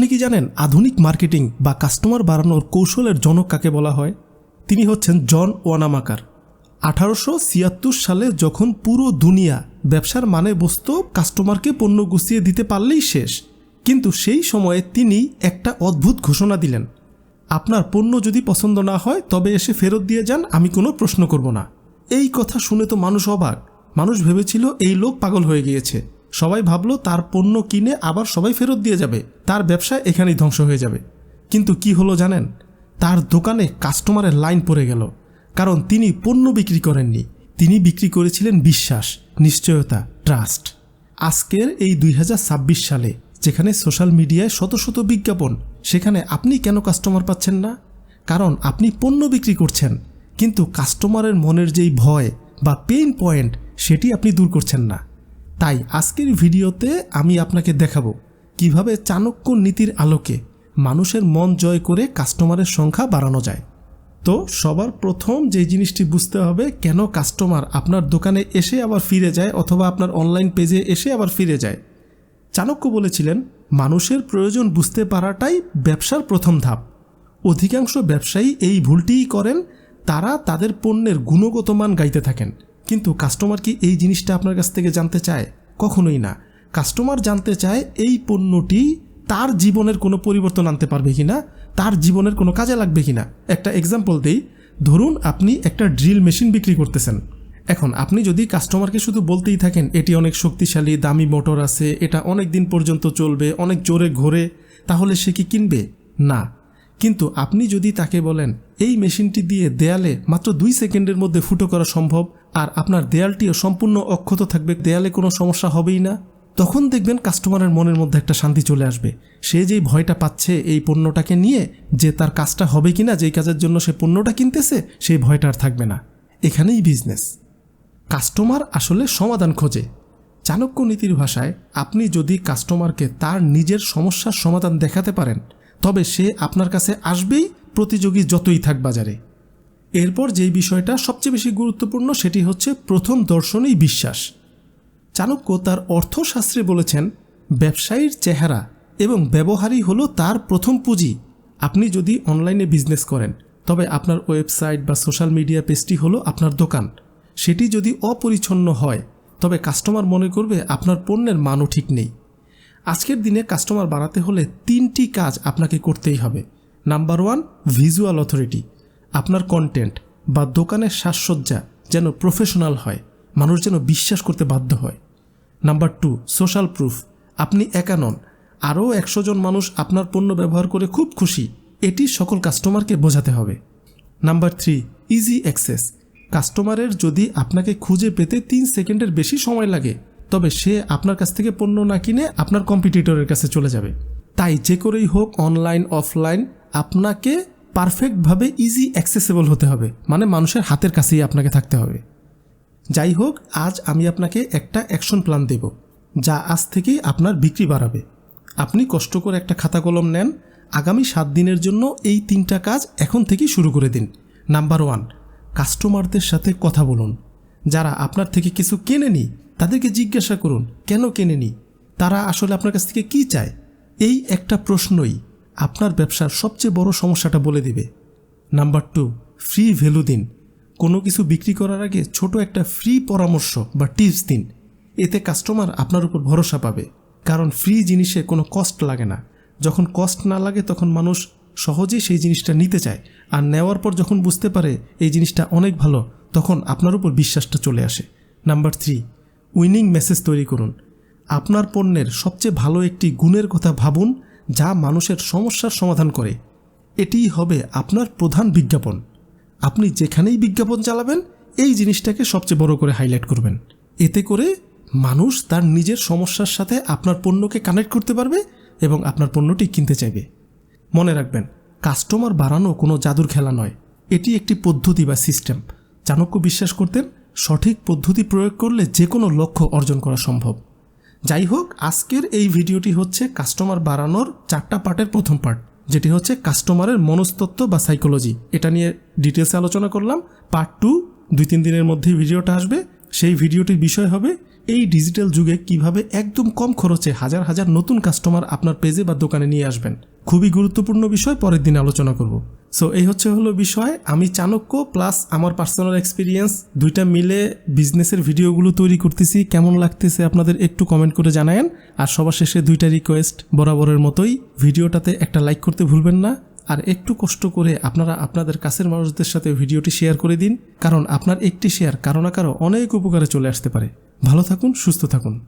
আপনি কি জানেন আধুনিক মার্কেটিং বা কাস্টমার বাড়ানোর কৌশলের জনক কাকে বলা হয়? তিনি হচ্ছেন জন ওয়ানামাকার। 1876 সালে যখন পুরো দুনিয়া ব্যবসার মানে বুঝতো কাস্টমারকে পণ্য গুছিয়ে দিতে পারলেই শেষ, কিন্তু সেই সময়ে তিনি একটা অদ্ভুত ঘোষণা দিলেন, আপনার পণ্য যদি পছন্দ না হয় তবে এসে ফেরত দিয়ে যান, আমি কোনো প্রশ্ন করব না। এই কথা শুনে তো মানুষ অবাক। মানুষ ভেবেছিল এই লোক পাগল হয়ে গিয়েছে। সবাই ভাবলো তার পণ্য কিনে আবার সবাই ফেরত দিয়ে যাবে, তার ব্যবসা এখানেই ধ্বংস হয়ে যাবে। কিন্তু কি হলো জানেন? তার দোকানে কাস্টমারের লাইন পড়ে গেল, কারণ তিনি পণ্য বিক্রি করেননি, তিনি বিক্রি করেছিলেন বিশ্বাস, নিশ্চয়তা, ট্রাস্ট। আজকের এই 2026 সালে যেখানে সোশ্যাল মিডিয়ায় শত শত বিজ্ঞাপন, সেখানে আপনি কেন কাস্টমার পাচ্ছেন না? কারণ আপনি পণ্য বিক্রি করছেন, কিন্তু কাস্টমারের মনের যেই ভয় বা পেইন পয়েন্ট সেটি আপনি দূর করছেন না। তাই আজকের ভিডিওতে আমি আপনাকে দেখাবো কিভাবে চাণক্য নীতির আলোকে মানুষের মন জয় করে কাস্টমারের সংখ্যা বাড়ানো যায়। তো সবার প্রথম যে জিনিসটি বুঝতে হবে, কেন কাস্টমার আপনার দোকানে এসে আবার ফিরে যায় অথবা আপনার অনলাইন পেজে এসে আবার ফিরে যায়। চাণক্য বলেছিলেন, মানুষের প্রয়োজন বুঝতে পারাটাই ব্যবসার প্রথম ধাপ। অধিকাংশ ব্যবসায়ী এই ভুলটিই করেন, তারা তাদের পণ্যের গুণগত মান গাইতে থাকেন, কিন্তু কাস্টমার কি এই জিনিসটা আপনার কাছ থেকে জানতে চায়? কখনোই না। কাস্টমার জানতে চায় এই পণ্যটি তার জীবনের কোনো পরিবর্তন আনতে পারবে কিনা, তার জীবনের কোনো কাজে লাগবে কিনা। একটা এক্সাম্পল দেই, ধরুন আপনি একটা ড্রিল মেশিন বিক্রি করতেছেন। এখন আপনি যদি কাস্টমারকে শুধু বলতেই থাকেন এটি অনেক শক্তিশালী, দামি মোটর আছে, এটা অনেক দিন পর্যন্ত চলবে, অনেক জোরে ঘোরে, তাহলে সে কি কিনবে? না। কিন্তু আপনি যদি তাকে বলেন এই মেশিনটি দিয়ে দেয়ালে মাত্র 2 সেকেন্ডের মধ্যে ফুটো করা সম্ভব, আর আপনার দেয়ালটিও সম্পূর্ণ অক্ষত থাকবে, দেয়ালে কোনো সমস্যা হবেই না, তখন দেখবেন কাস্টমারের মনের মধ্যে একটা শান্তি চলে আসবে। সে যেই ভয়টা পাচ্ছে এই পণ্যটাকে নিয়ে যে তার কাজটা হবে কিনা, যেই কাজের জন্য সে পণ্যটা কিনতেছে, সেই ভয়টা আর থাকবে না। এখানেই বিজনেস। কাস্টমার আসলে সমাধান খোঁজে। চাণক্য নীতির ভাষায়, আপনি যদি কাস্টমারকে তার নিজের সমস্যার সমাধান দেখাতে পারেন, তবে সে আপনার কাছে আসবেই, প্রতিযোগী যতই থাক বাজারে। এরপর যেই বিষয়টা সবচেয়ে বেশি গুরুত্বপূর্ণ, সেটি হচ্ছে প্রথম দর্শনেই বিশ্বাস। চাণক্য তার অর্থশাস্ত্রে বলেছেন, ব্যবসায়ীর চেহারা এবং ব্যবহারই হলো তার প্রথম পুঁজি। আপনি যদি অনলাইনে বিজনেস করেন, তবে আপনার ওয়েবসাইট বা সোশ্যাল মিডিয়া পেজটি হলো আপনার দোকান। সেটি যদি অপরিচ্ছন্ন হয়, তবে কাস্টমার মনে করবে আপনার পণ্যের মানও ঠিক নেই। আজকের দিনে কাস্টমার বাড়াতে হলে 3টি কাজ আপনাকে করতেই হবে। Number 1, visual authority. আপনার কন্টেন্ট বা দোকানের সাজসজ্জা যেন প্রফেশনাল হয়, মানুষ যেন বিশ্বাস করতে বাধ্য হয়। Number 2, social proof. আপনি একা নন, আরও 100 জন মানুষ আপনার পণ্য ব্যবহার করে খুব খুশি, এটি সকল কাস্টমারকে বোঝাতে হবে। Number 3, easy access. কাস্টমারের যদি আপনাকে খুঁজে পেতে 3 সেকেন্ডের বেশি সময় লাগে, তবে সে আপনার কাছ থেকে পণ্য না কিনে আপনার কম্পিটিটরের কাছে চলে যাবে। তাই যে করেই হোক, অনলাইন অফলাইন, আপনাকে পারফেক্টভাবে ইজি অ্যাক্সেসেবল হতে হবে, মানে মানুষের হাতের কাছেই আপনাকে থাকতে হবে। যাই হোক, আজ আমি আপনাকে একটা অ্যাকশন প্ল্যান দেব, যা আজ থেকেই আপনার বিক্রি বাড়াবে। আপনি কষ্ট করে একটা খাতা কলম নেন, আগামী 7 দিনের জন্য এই 3টা কাজ এখন থেকেই শুরু করে দিন। নাম্বার 1, কাস্টমারদের সাথে কথা বলুন। যারা আপনার থেকে কিছু কেনেনি, তাদেরকে জিজ্ঞাসা করুন কেন কেনেনি, তারা আসলে আপনার কাছ থেকে কী চায়। এই একটা প্রশ্নই আপনার ব্যবসার সবচেয়ে বড় সমস্যাটা বলে দিবে। নাম্বার 2, ফ্রি ভ্যালু দিন। কোনো কিছু বিক্রি করার আগে ছোট একটা ফ্রি পরামর্শ বা টিপস দিন। এতে কাস্টমার আপনার উপর ভরসা পাবে, কারণ ফ্রি জিনিসে কোনো কস্ট লাগে না। যখন কস্ট না লাগে তখন মানুষ সহজেই সেই জিনিসটা নিতে চায়, আর নেওয়ার পর যখন বুঝতে পারে এই জিনিসটা অনেক ভালো, তখন আপনার উপর বিশ্বাসটা চলে আসে। নাম্বার 3, উইনিং মেসেজ তৈরি করুন। আপনার পণ্যের সবচেয়ে ভালো একটি গুণের কথা ভাবুন, যা মানুষের সমস্যার সমাধান করে। এটিই হবে আপনার প্রধান বিজ্ঞাপন। আপনি যেখানেই বিজ্ঞাপন চালাবেন, এই জিনিসটাকে সবচেয়ে বড় করে হাইলাইট করবেন। এতে করে মানুষ তার নিজের সমস্যার সাথে আপনার পণ্যকে কানেক্ট করতে পারবে এবং আপনার পণ্যটি কিনতে চাইবে। মনে রাখবেন, কাস্টমার বাড়ানো কোনো জাদুর খেলা নয়, এটি একটি পদ্ধতি বা সিস্টেম। চাণক্য বিশ্বাস করতেন, সঠিক পদ্ধতি প্রয়োগ করলে যে কোনো লক্ষ্য অর্জন করা সম্ভব। যাই হোক, আজকের এই ভিডিওটি হচ্ছে কাস্টমার বাড়ানোর 4টা পার্টের প্রথম পার্ট, যেটি হচ্ছে কাস্টমারের মনস্তত্ত্ব বা সাইকোলজি। এটা নিয়ে ডিটেলসে আলোচনা করলাম। পার্ট 2 2-3 দিনের মধ্যেই ভিডিওটা আসবে। সেই ভিডিওটির বিষয় হবে এই ডিজিটাল যুগে কিভাবে একদম কম খরচে হাজার হাজার নতুন কাস্টমার আপনার পেজে বা দোকানে নিয়ে আসবেন। খুবই গুরুত্বপূর্ণ বিষয়, পরের দিন আলোচনা করব। সো এই হলো বিষয়। আমি চাণক্য প্লাস আমার পার্সোনাল এক্সপিরিয়েন্স দুইটা মিলে বিজনেসের ভিডিওগুলো তৈরি করতেছি। কেমন লাগতেছে আপনাদের একটু কমেন্ট করে জানায়েন। আর সবার শেষে দুইটা রিকোয়েস্ট, বরাবরের মতোই ভিডিওটাতে একটা লাইক করতে ভুলবেন না, আর একটু কষ্ট করে আপনারা আপনাদের কাছের মানুষদের সাথে ভিডিওটি শেয়ার করে দিন, কারণ আপনার একটি শেয়ার কারো না কারো অনেক উপকারে চলে আসতে পারে। ভালো থাকুন, সুস্থ থাকুন।